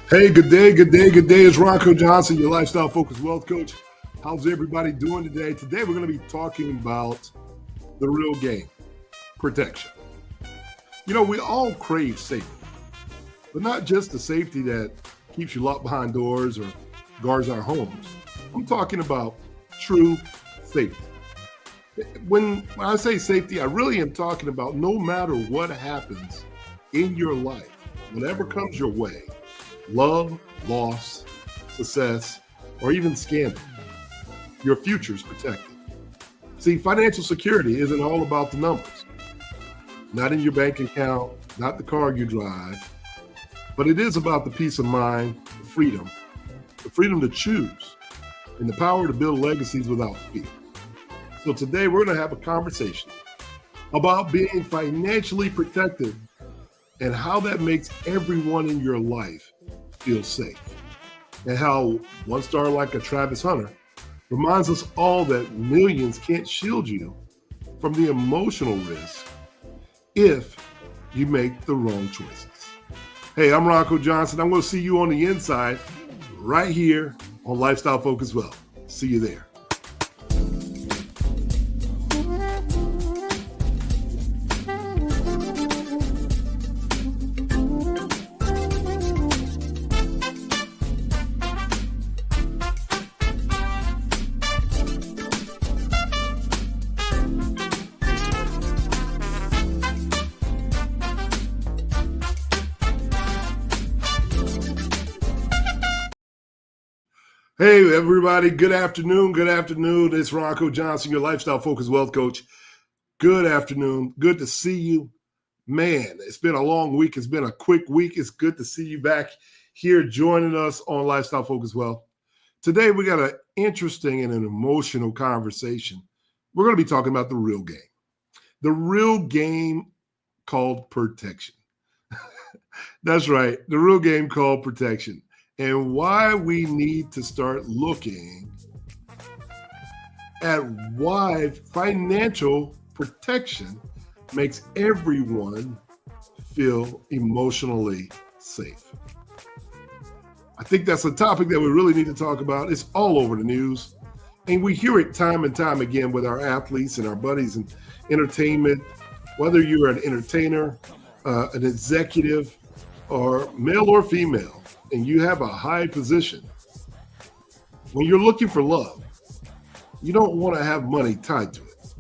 Hey, good day, good day, good day. It's Rocco Johnson, your lifestyle focused wealth coach. How's everybody doing today? Today, we're going to be talking about the real game, protection. You know, we all crave safety, but not just the safety that keeps you locked behind doors or guards our homes. I'm talking about true safety. When I say safety, I really am talking about no matter what happens in your life, whatever comes your way, love, loss, success, or even scandal, your future is protected. See, financial security isn't all about the numbers, not in your bank account, not the car you drive, but it is about the peace of mind, the freedom to choose, and the power to build legacies without fear. So today we're going to have a conversation about being financially protected and how that makes everyone in your life feel safe, and how one star like a Travis Hunter reminds us all that millions can't shield you from the emotional risk if you make the wrong choices. Hey, I'm Rocco Johnson. I'm going to see you on the inside right here on Lifestyle Focused Wealth. See you there. Hey, everybody. Good afternoon. Good afternoon. It's Rocco Johnson, your lifestyle focused wealth coach. Good afternoon. Good to see you. Man, it's been a long week. It's been a quick week. It's good to see you back here joining us on Lifestyle Focused Wealth. Today, we got an interesting and an emotional conversation. We're going to be talking about the real game called protection. That's right. The real game called protection. And why we need to start looking at why financial protection makes everyone feel emotionally safe. I think that's a topic that we really need to talk about. It's all over the news. And we hear it time and time again with our athletes and our buddies in entertainment, whether you're an entertainer, an executive, or male or female, and you have a high position. When you're looking for love, you don't want to have money tied to it.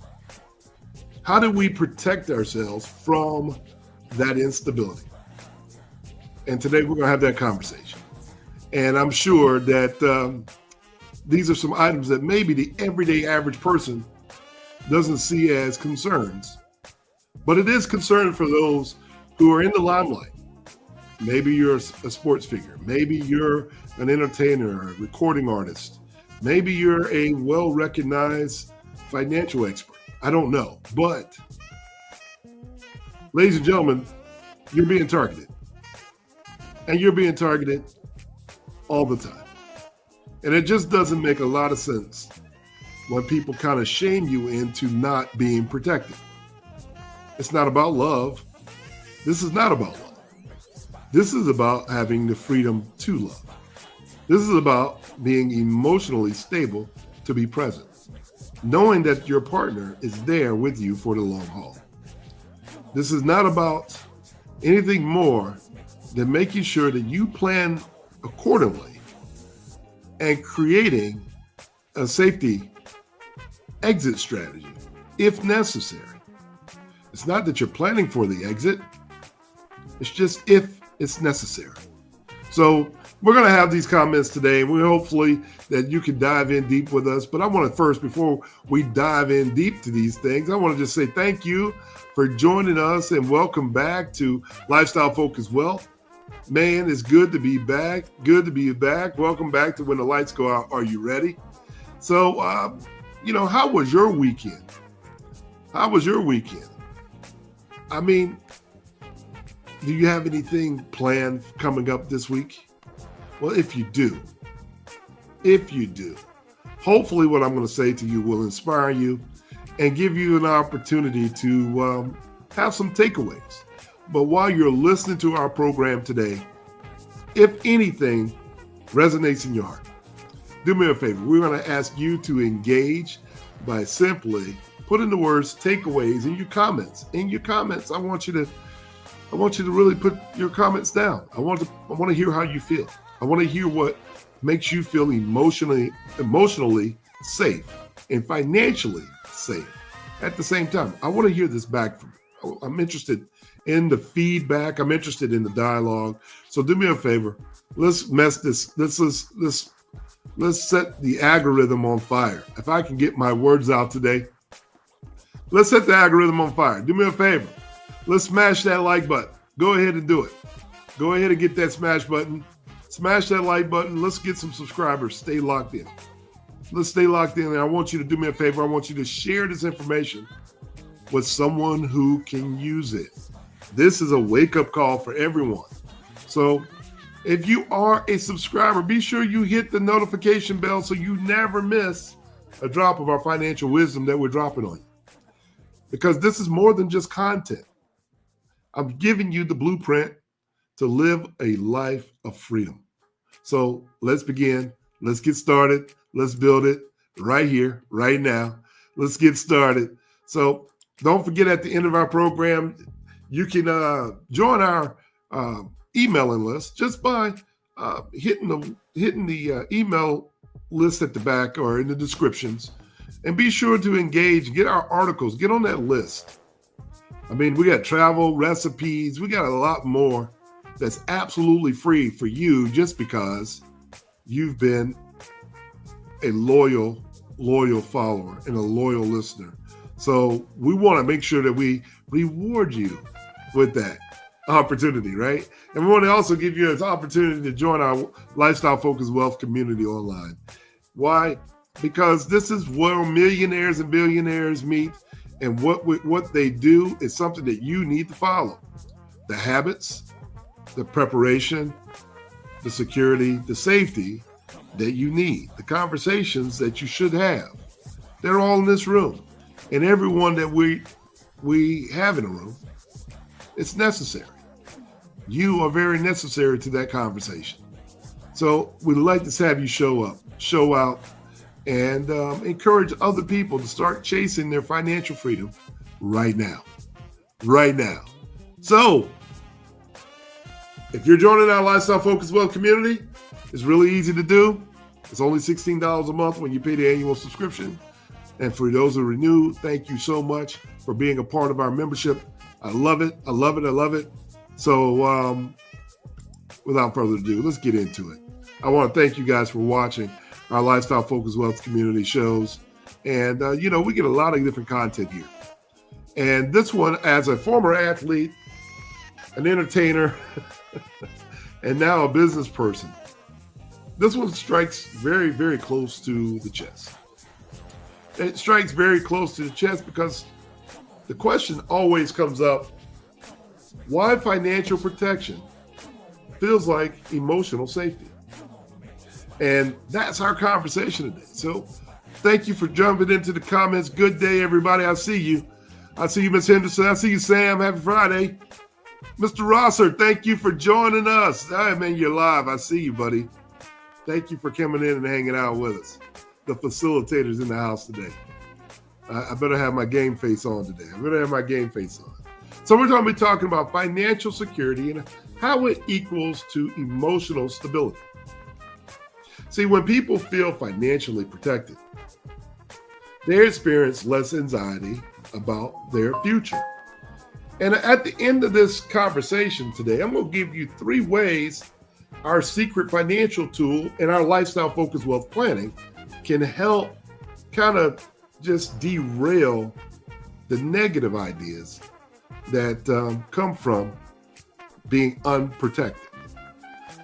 How do we protect ourselves from that instability? And today we're going to have that conversation. And I'm sure that these are some items that maybe the everyday average person doesn't see as concerns, but it is concern for those who are in the limelight. Maybe you're a sports figure. Maybe you're an entertainer, a recording artist. Maybe you're a well-recognized financial expert. I don't know. But, ladies and gentlemen, you're being targeted. And you're being targeted all the time. And it just doesn't make a lot of sense when people kind of shame you into not being protected. It's not about love. This is not about love. This is about having the freedom to love. This is about being emotionally stable to be present, knowing that your partner is there with you for the long haul. This is not about anything more than making sure that you plan accordingly and creating a safety exit strategy if necessary. It's not that you're planning for the exit. It's just if it's necessary. So we're going to have these comments today, and we're hopefully that you can dive in deep with us. But I want to first, before we dive in deep to these things, I want to just say thank you for joining us and welcome back to Lifestyle Focused Wealth. Man, it's good to be back. Good to be back. Welcome back to When the Lights Go Out. Are you ready? So, how was your weekend? How was your weekend? I mean, do you have anything planned coming up this week? Well, if you do, hopefully what I'm going to say to you will inspire you and give you an opportunity to have some takeaways. But while you're listening to our program today, if anything resonates in your heart, do me a favor. We're going to ask you to engage by simply putting the words takeaways in your comments. In your comments, I want you to really put your comments down. I want to hear how you feel. I want to hear what makes you feel emotionally safe and financially safe at the same time. I want to hear this back from you. I'm interested in the feedback. I'm interested in the dialogue. So do me a favor. Let's set the algorithm on fire. If I can get my words out today, let's set the algorithm on fire. Do me a favor. Let's smash that like button. Go ahead and do it. Go ahead and get that smash button. Smash that like button. Let's get some subscribers. Stay locked in. Let's stay locked in. And I want you to do me a favor. I want you to share this information with someone who can use it. This is a wake-up call for everyone. So if you are a subscriber, be sure you hit the notification bell so you never miss a drop of our financial wisdom that we're dropping on you. Because this is more than just content. I'm giving you the blueprint to live a life of freedom. So let's begin. Let's get started. Let's build it right here, right now. Let's get started. So don't forget, at the end of our program, you can join our emailing list just by hitting the email list at the back or in the descriptions. And be sure to engage, get our articles, get on that list. I mean, we got travel, recipes, we got a lot more that's absolutely free for you just because you've been a loyal follower and a loyal listener. So we want to make sure that we reward you with that opportunity, right? And we want to also give you an opportunity to join our Lifestyle Focused Wealth community online. Why? Because this is where millionaires and billionaires meet, and what they do is something that you need to follow. The habits, the preparation, the security, the safety that you need, the conversations that you should have. They're all in this room. And everyone that we have in a room, it's necessary. You are very necessary to that conversation. So we'd like to have you show up, show out, and encourage other people to start chasing their financial freedom right now. Right now. So if you're joining our Lifestyle Focused Wealth community, it's really easy to do. It's only $16 a month when you pay the annual subscription. And for those who renew, thank you so much for being a part of our membership. I love it. I love it. I love it. So without further ado, let's get into it. I want to thank you guys for watching our Lifestyle Focused Wealth community shows. And, we get a lot of different content here. And this one, as a former athlete, an entertainer, and now a business person, this one strikes very, very close to the chest. It strikes very close to the chest because the question always comes up, why financial protection feels like emotional safety? And that's our conversation today. So thank you for jumping into the comments. Good day, everybody. I see you. I see you, Ms. Henderson. I see you, Sam. Happy Friday. Mr. Rosser, thank you for joining us. Hey, man, you're live. I see you, buddy. Thank you for coming in and hanging out with us. The facilitators in the house today. I better have my game face on today. So we're going to be talking about financial security and how it equals to emotional stability. See, when people feel financially protected, they experience less anxiety about their future. And at the end of this conversation today, I'm going to give you 3 ways our secret financial tool and our Lifestyle Focused Wealth Planning can help kind of just derail the negative ideas that come from being unprotected.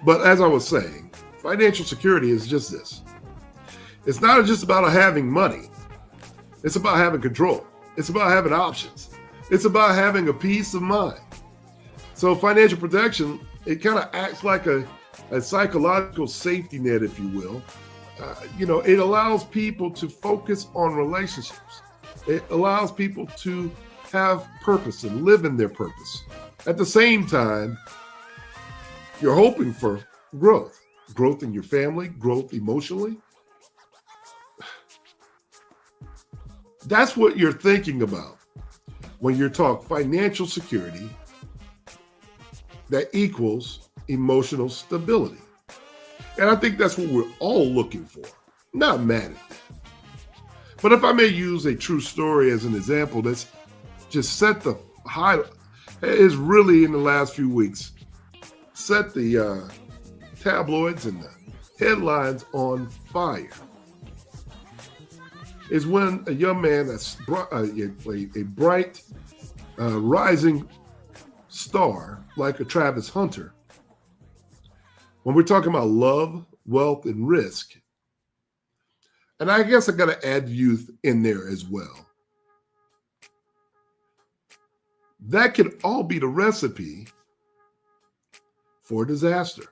But as I was saying, financial security is just this. It's not just about having money. It's about having control. It's about having options. It's about having a peace of mind. So financial protection, it kind of acts like a psychological safety net, if you will. It allows people to focus on relationships. It allows people to have purpose and live in their purpose. At the same time, you're hoping for growth, growth in your family, growth emotionally. That's what you're thinking about when you talk financial security that equals emotional stability. And I think that's what we're all looking for. Not mad at that. But if I may use a true story as an example, that's just set the high, is really in the last few weeks, set the tabloids and the headlines on fire. Is when a young man, that's a bright, rising star like a Travis Hunter, when we're talking about love, wealth, and risk, and I guess I got to add youth in there as well. That could all be the recipe for disaster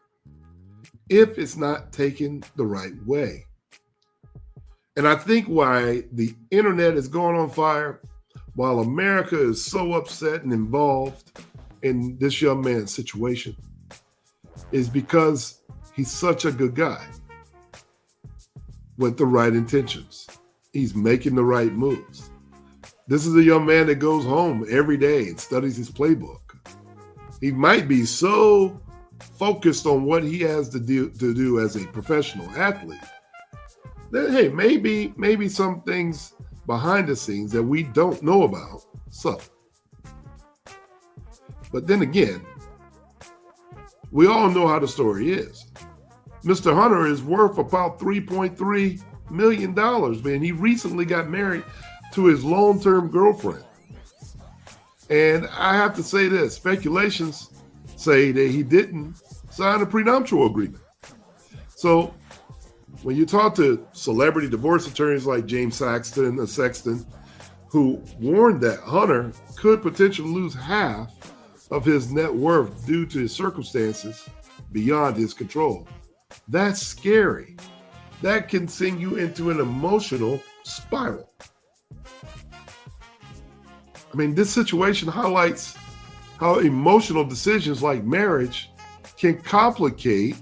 if it's not taken the right way. And I think why the internet is going on fire, while America is so upset and involved in this young man's situation, is because he's such a good guy with the right intentions. He's making the right moves. This is a young man that goes home every day and studies his playbook. He might be so focused on what he has to do as a professional athlete that, hey, maybe some things behind the scenes that we don't know about suffer. But then again, we all know how the story is. Mr. Hunter is worth about $3.3 million, man. He recently got married to his long-term girlfriend. And I have to say this, speculations say that he didn't sign a prenuptial agreement. So when you talk to celebrity divorce attorneys like James Sexton, who warned that Hunter could potentially lose half of his net worth due to his circumstances beyond his control, that's scary. That can send you into an emotional spiral. I mean, this situation highlights how emotional decisions like marriage can complicate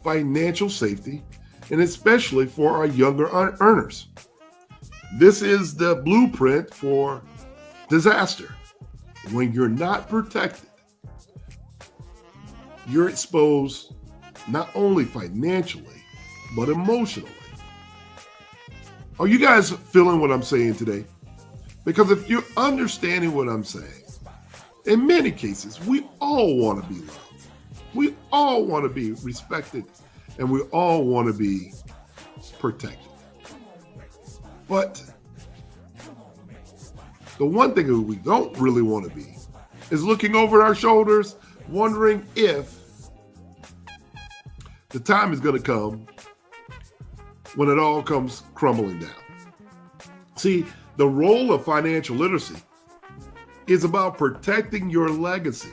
financial safety, and especially for our younger earners. This is the blueprint for disaster. When you're not protected, you're exposed not only financially, but emotionally. Are you guys feeling what I'm saying today? Because if you're understanding what I'm saying, in many cases, we all want to be loved. We all want to be respected, and we all want to be protected. But the one thing that we don't really want to be is looking over our shoulders, wondering if the time is going to come when it all comes crumbling down. See, the role of financial literacy is about protecting your legacy.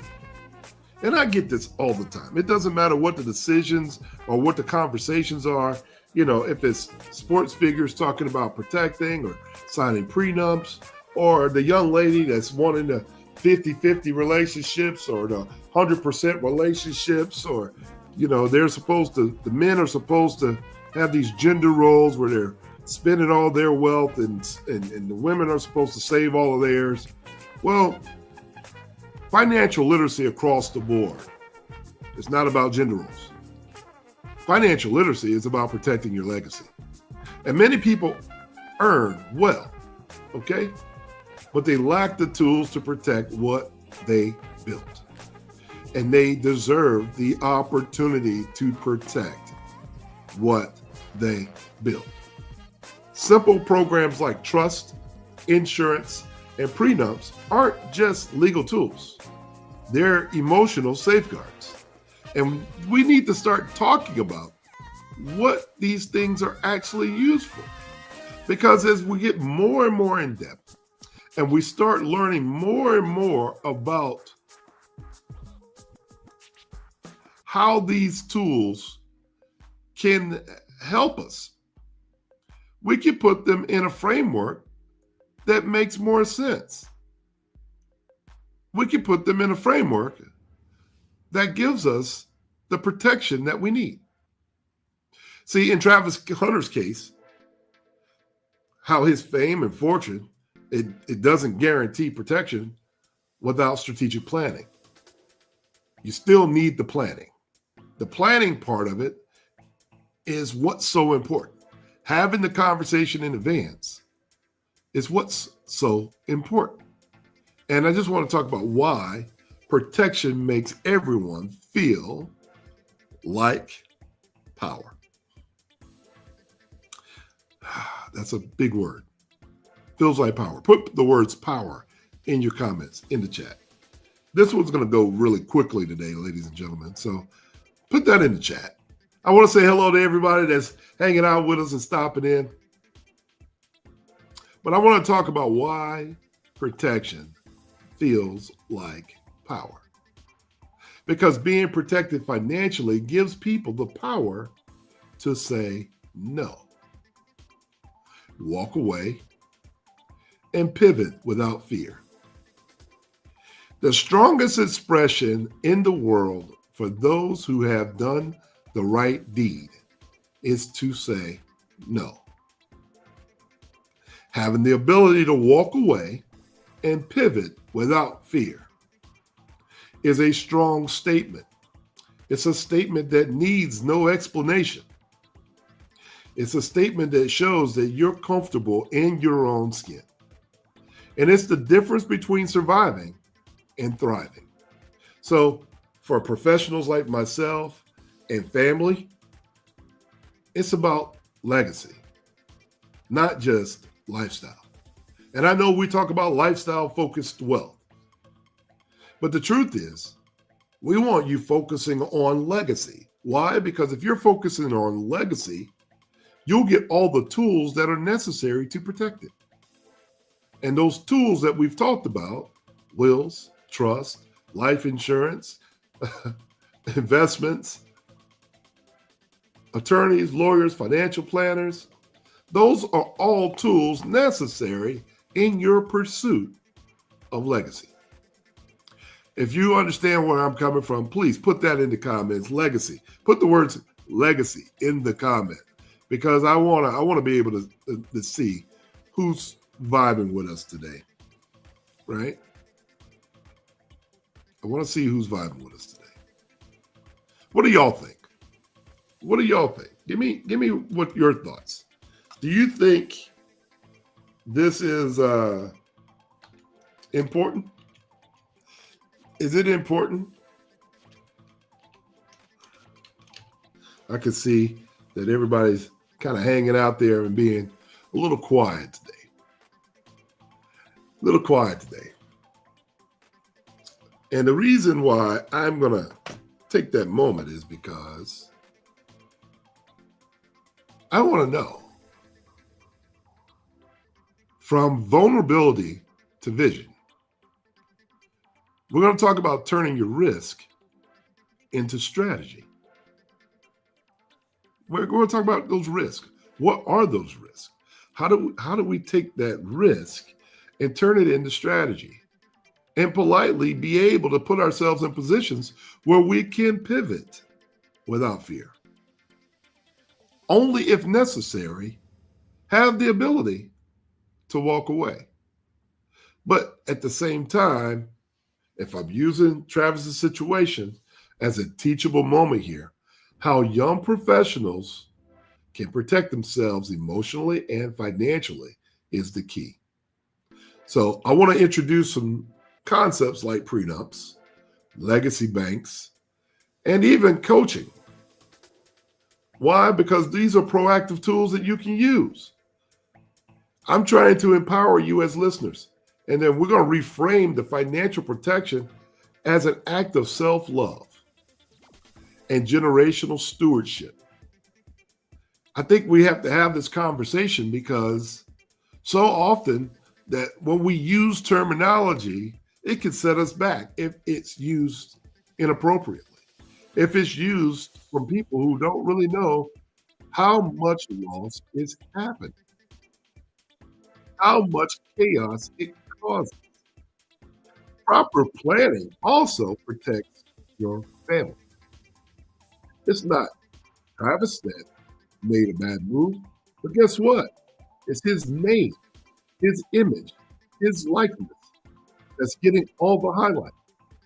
And I get this all the time. It doesn't matter what the decisions or what the conversations are. You know, if it's sports figures talking about protecting or signing prenups, or the young lady that's wanting the 50-50 relationships or the 100% relationships, or, you know, the men are supposed to have these gender roles where they're spending all their wealth and the women are supposed to save all of theirs. Well, financial literacy across the board, it's not about gender roles. Financial literacy is about protecting your legacy. And many people earn well, okay? But they lack the tools to protect what they built. And they deserve the opportunity to protect what they built. Simple programs like trust, insurance, and prenups aren't just legal tools. They're emotional safeguards. And we need to start talking about what these things are actually used for. Because as we get more and more in depth, and we start learning more and more about how these tools can help us, we can put them in a framework that makes more sense. We can put them in a framework that gives us the protection that we need. See, in Travis Hunter's case, how his fame and fortune, it doesn't guarantee protection without strategic planning. You still need the planning. The planning part of it is what's so important. Having the conversation in advance is what's so important. And I just want to talk about why protection makes everyone feel like power. That's a big word. Feels like power. Put the words power in your comments in the chat. This one's going to go really quickly today, ladies and gentlemen. So put that in the chat. I want to say hello to everybody that's hanging out with us and stopping in. But I want to talk about why protection feels like power. Because being protected financially gives people the power to say no, walk away, and pivot without fear. The strongest expression in the world for those who have done the right deed is to say no. Having the ability to walk away and pivot without fear is a strong statement. It's a statement that needs no explanation. It's a statement that shows that you're comfortable in your own skin. And it's the difference between surviving and thriving. So for professionals like myself and family, it's about legacy, not just lifestyle. And I know we talk about lifestyle-focused wealth, but the truth is, we want you focusing on legacy. Why? Because if you're focusing on legacy, you'll get all the tools that are necessary to protect it. And those tools that we've talked about, wills, trust, life insurance, investments, attorneys, lawyers, financial planners, those are all tools necessary in your pursuit of legacy. If you understand where I'm coming from, please put that in the comments. Legacy. Put the words legacy in the comment, because I want to be able to see who's vibing with us today, right? I want to see who's vibing with us today. What do y'all think? What do y'all think? Give me what your thoughts. Do you think this is important? Is it important? I can see that everybody's kind of hanging out there and being a little quiet today. A little quiet today. And the reason why I'm going to take that moment is because I want to know, from vulnerability to vision, we're going to talk about turning your risk into strategy. We're going to talk about those risks. What are those risks? How do we take that risk and turn it into strategy and politely be able to put ourselves in positions where we can pivot without fear? Only if necessary, have the ability to walk away. But at the same time, if I'm using Travis's situation as a teachable moment here, how young professionals can protect themselves emotionally and financially is the key. So I want to introduce some concepts like prenups, legacy banks, and even coaching. Why? Because these are proactive tools that you can use. I'm trying to empower you as listeners. And then we're going to reframe the financial protection as an act of self-love and generational stewardship. I think we have to have this conversation because so often that when we use terminology, it can set us back if it's used inappropriately. If it's used from people who don't really know how much loss is happening, how much chaos it causes. Proper planning also protects your family. It's not Travis that made a bad move, but guess what? It's his name, his image, his likeness that's getting all the highlight.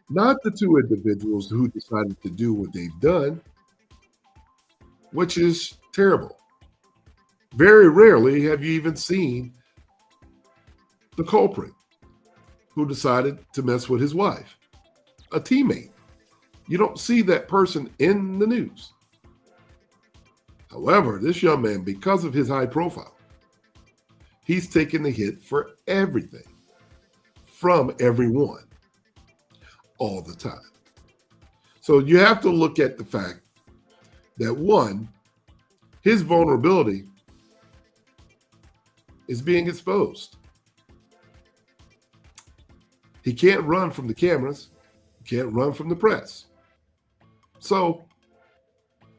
Not the two individuals who decided to do what they've done, which is terrible. Very rarely have you even seen the culprit who decided to mess with his wife, a teammate. You don't see that person in the news. However, this young man, because of his high profile, he's taken the hit for everything from everyone all the time. So you have to look at the fact that, one, his vulnerability is being exposed. He can't run from the cameras. He can't run from the press. So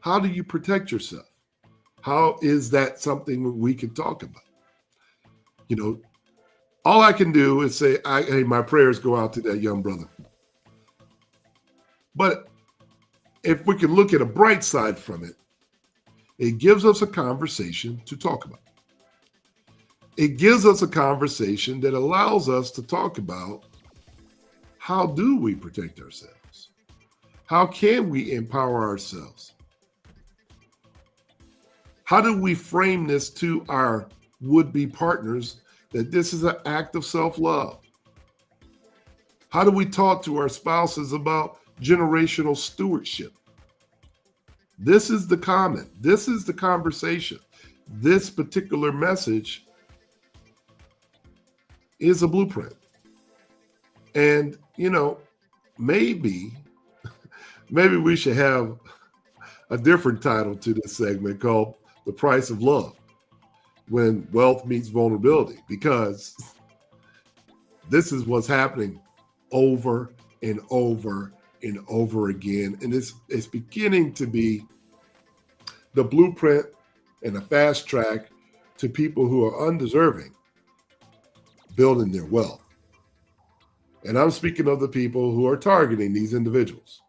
how do you protect yourself? How is that something we can talk about? You know, all I can do is say, hey, my prayers go out to that young brother. But if we can look at a bright side from it, it gives us a conversation to talk about. It gives us a conversation that allows us to talk about, how do we protect ourselves? How can we empower ourselves? How do we frame this to our would-be partners that this is an act of self-love? How do we talk to our spouses about generational stewardship? This is the comment. This is the conversation. This particular message is a blueprint. And, you know, maybe we should have a different title to this segment called The Price of Love, when wealth meets vulnerability, because this is what's happening over and over and over again. And it's beginning to be the blueprint and a fast track to people who are undeserving building their wealth. And I'm speaking of the people who are targeting these individuals.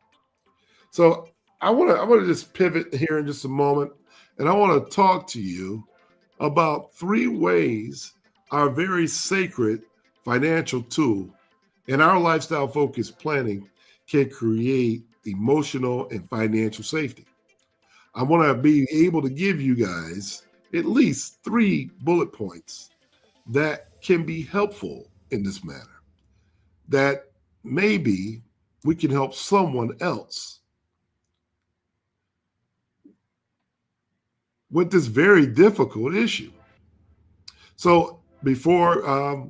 So I want to just pivot here in just a moment, and I want to talk to you about 3 ways our very sacred financial tool and our lifestyle focused planning can create emotional and financial safety. I want to be able to give you guys at least 3 bullet points that can be helpful in this matter, that maybe we can help someone else with this very difficult issue. So before I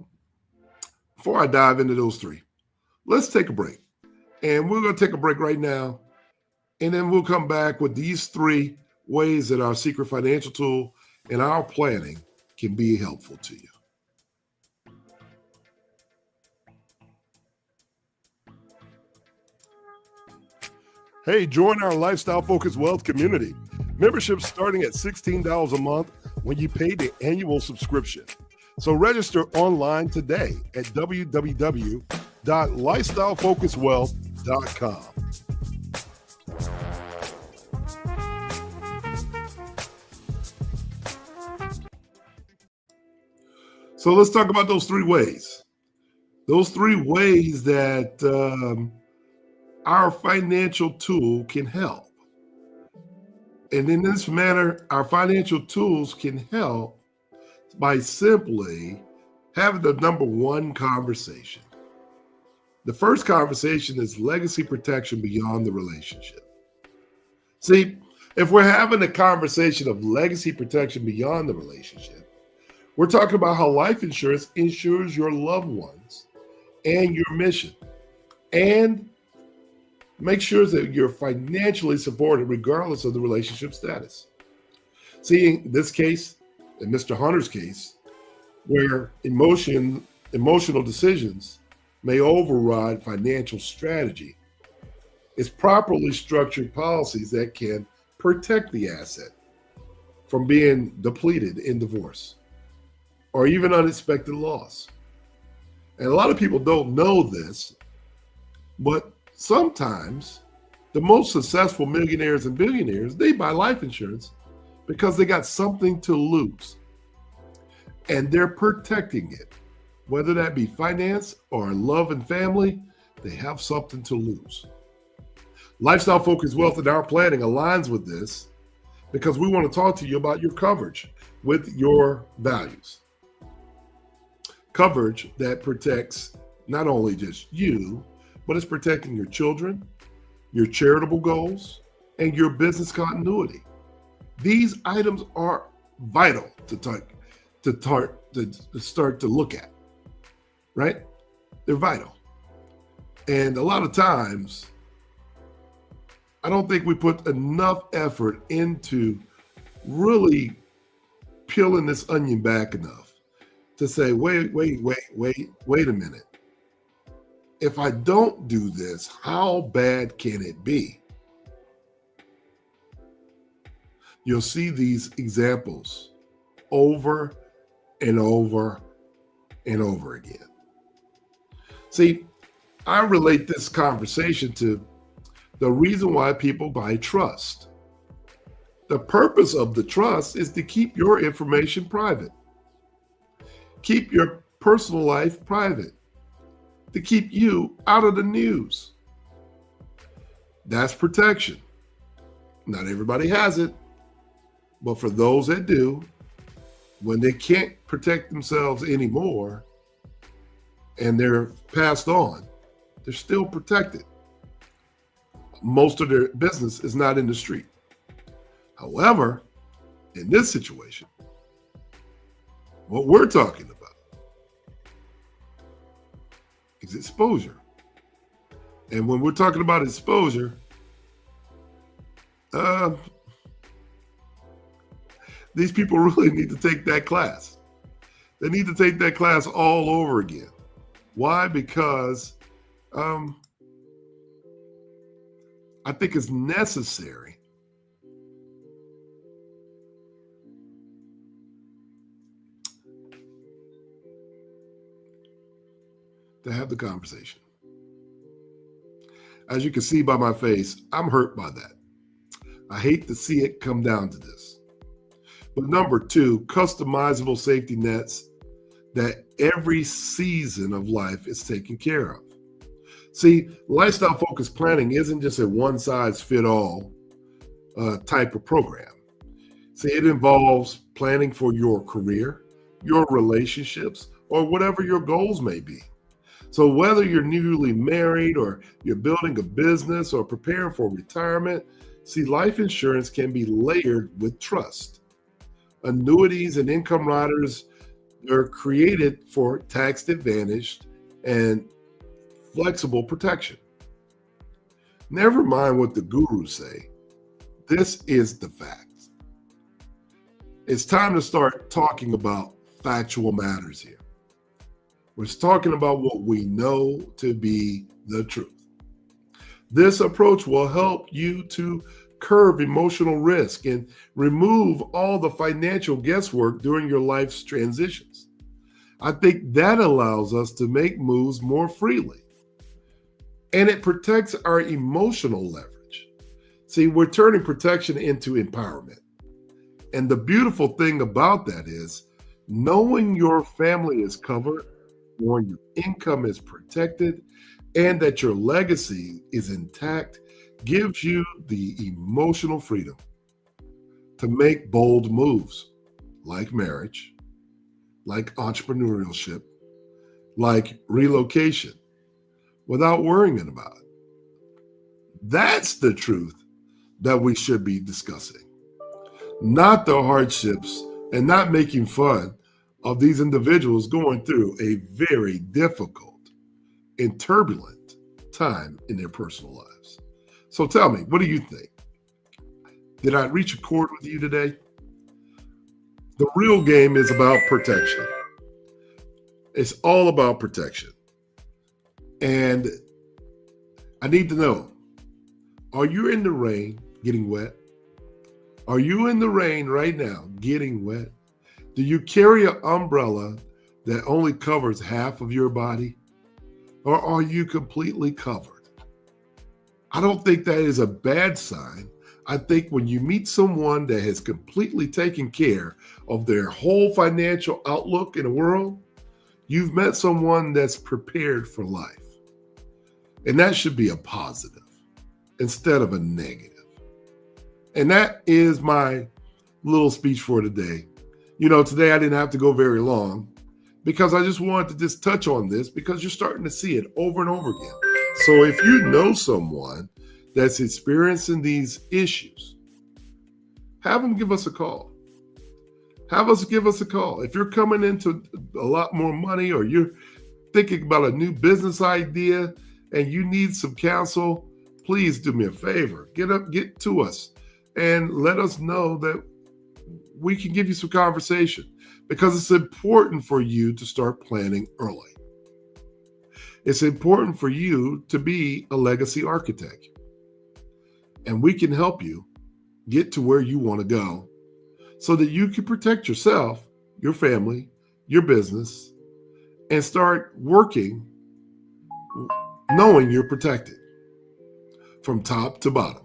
dive into those 3, let's take a break. And we're going to take a break right now. And then we'll come back with these 3 ways that our secret financial tool and our planning can be helpful to you. Hey, join our Lifestyle Focused Wealth community. Membership starting at $16 a month when you pay the annual subscription. So register online today at www.lifestylefocusedwealth.com. So let's talk about those 3 ways. Those 3 ways that our financial tool can help. And in this manner, our financial tools can help by simply having the number 1 conversation. The first conversation is legacy protection beyond the relationship. See, if we're having a conversation of legacy protection beyond the relationship, we're talking about how life insurance insures your loved ones and your mission, and make sure that you're financially supported regardless of the relationship status. See, in this case, in Mr. Hunter's case, where emotional decisions may override financial strategy, it's properly structured policies that can protect the asset from being depleted in divorce or even unexpected loss. And a lot of people don't know this, but sometimes The most successful millionaires and billionaires, they buy life insurance because they got something to lose and they're protecting it. Whether that be finance or love and family, they have something to lose. Lifestyle Focused Wealth and our planning aligns with this because we want to talk to you about your coverage with your values. Coverage that protects not only just you, but it's protecting your children, your charitable goals, and your business continuity. These items are vital to start to look at, right? They're vital. And a lot of times, I don't think we put enough effort into really peeling this onion back enough to say, wait a minute. If I don't do this, how bad can it be? You'll see these examples over and over and over again. See, I relate this conversation to the reason why people buy trust. The purpose of the trust is to keep your information private. Keep your personal life private. To keep you out of the news. That's protection. Not everybody has it, but for those that do, when they can't protect themselves anymore and they're passed on, they're still protected. Most of their business is not in the street. However, in this situation, what we're talking about is exposure. And when we're talking about exposure, these people really need to take that class. They need to take that class all over again. Why? Because I think it's necessary to have the conversation. As you can see by my face, I'm hurt by that. I hate to see it come down to this. But number two, customizable safety nets that every season of life is taken care of. See, lifestyle focused planning isn't just a one size fit all type of program. See, it involves planning for your career, your relationships, or whatever your goals may be. So whether you're newly married or you're building a business or preparing for retirement, see, life insurance can be layered with trust. Annuities and income riders are created for tax advantaged and flexible protection. Never mind what the gurus say. This is the facts. It's time to start talking about factual matters here. We're talking about what we know to be the truth. This approach will help you to curb emotional risk and remove all the financial guesswork during your life's transitions. I think that allows us to make moves more freely. And it protects our emotional leverage. See, we're turning protection into empowerment. And the beautiful thing about that is knowing your family is covered, knowing your income is protected, and that your legacy is intact gives you the emotional freedom to make bold moves like marriage, like entrepreneurship, like relocation without worrying about it. That's the truth that we should be discussing, not the hardships and not making fun of these individuals going through a very difficult and turbulent time in their personal lives. So tell me, what do you think? Did I reach a chord with you today? The real game is about protection. It's all about protection. And I need to know, are you in the rain getting wet? Are you in the rain right now getting wet? Do you carry an umbrella that only covers half of your body? Or are you completely covered? I don't think that is a bad sign. I think when you meet someone that has completely taken care of their whole financial outlook in the world, you've met someone that's prepared for life. And that should be a positive instead of a negative. And that is my little speech for today. Today I didn't have to go very long because I just wanted to just touch on this because you're starting to see it over and over again. So if you know someone that's experiencing these issues, have them give us a call. Give us a call. If you're coming into a lot more money or you're thinking about a new business idea and you need some counsel, please do me a favor. Get to us and let us know that we can give you some conversation because it's important for you to start planning early. It's important for you to be a legacy architect. And we can help you get to where you want to go so that you can protect yourself, your family, your business, and start working knowing you're protected from top to bottom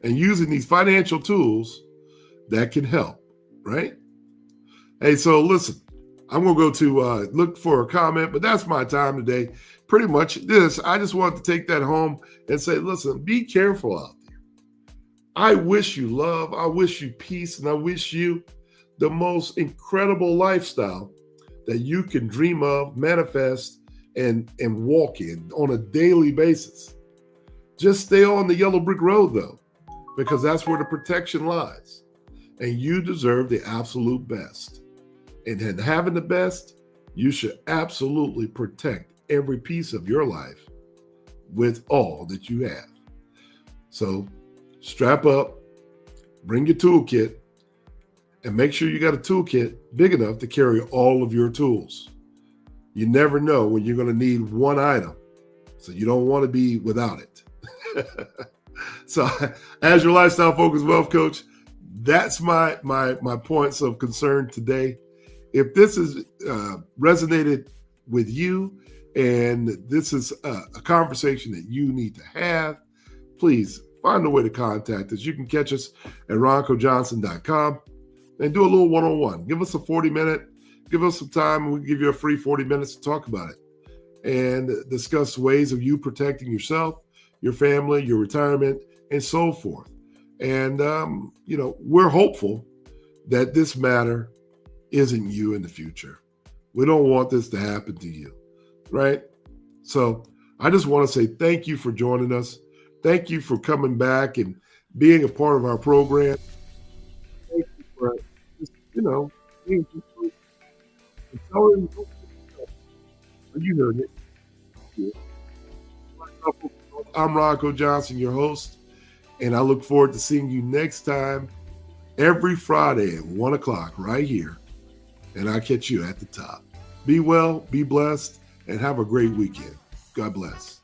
and using these financial tools that can help, right? Hey, so listen, I'm going to go to look for a comment, but that's my time today. Pretty much this, I just want to take that home and say, listen, be careful out there. I wish you love, I wish you peace, and I wish you the most incredible lifestyle that you can dream of, manifest, and walk in on a daily basis. Just stay on the yellow brick road, though, because that's where the protection lies. And you deserve the absolute best. And in having the best, you should absolutely protect every piece of your life with all that you have. So strap up, bring your toolkit, and make sure you got a toolkit big enough to carry all of your tools. You never know when you're going to need one item, so you don't want to be without it. So as your lifestyle focused wealth coach, that's my points of concern today. If this has resonated with you and this is a conversation that you need to have, please find a way to contact us. You can catch us at roncojohnson.com and do a little one-on-one. Give us a 40-minute, give us some time, and we'll give you a free 40 minutes to talk about it and discuss ways of you protecting yourself, your family, your retirement, and so forth. And, we're hopeful that this matter isn't you in the future. We don't want this to happen to you, right? So I just want to say thank you for joining us. Thank you for coming back and being a part of our program. Thank you for just, being so telling you heard it. I'm Ronco Johnson, your host, and I look forward to seeing you next time every Friday at 1 o'clock right here. And I'll catch you at the top. Be well, be blessed, and have a great weekend. God bless.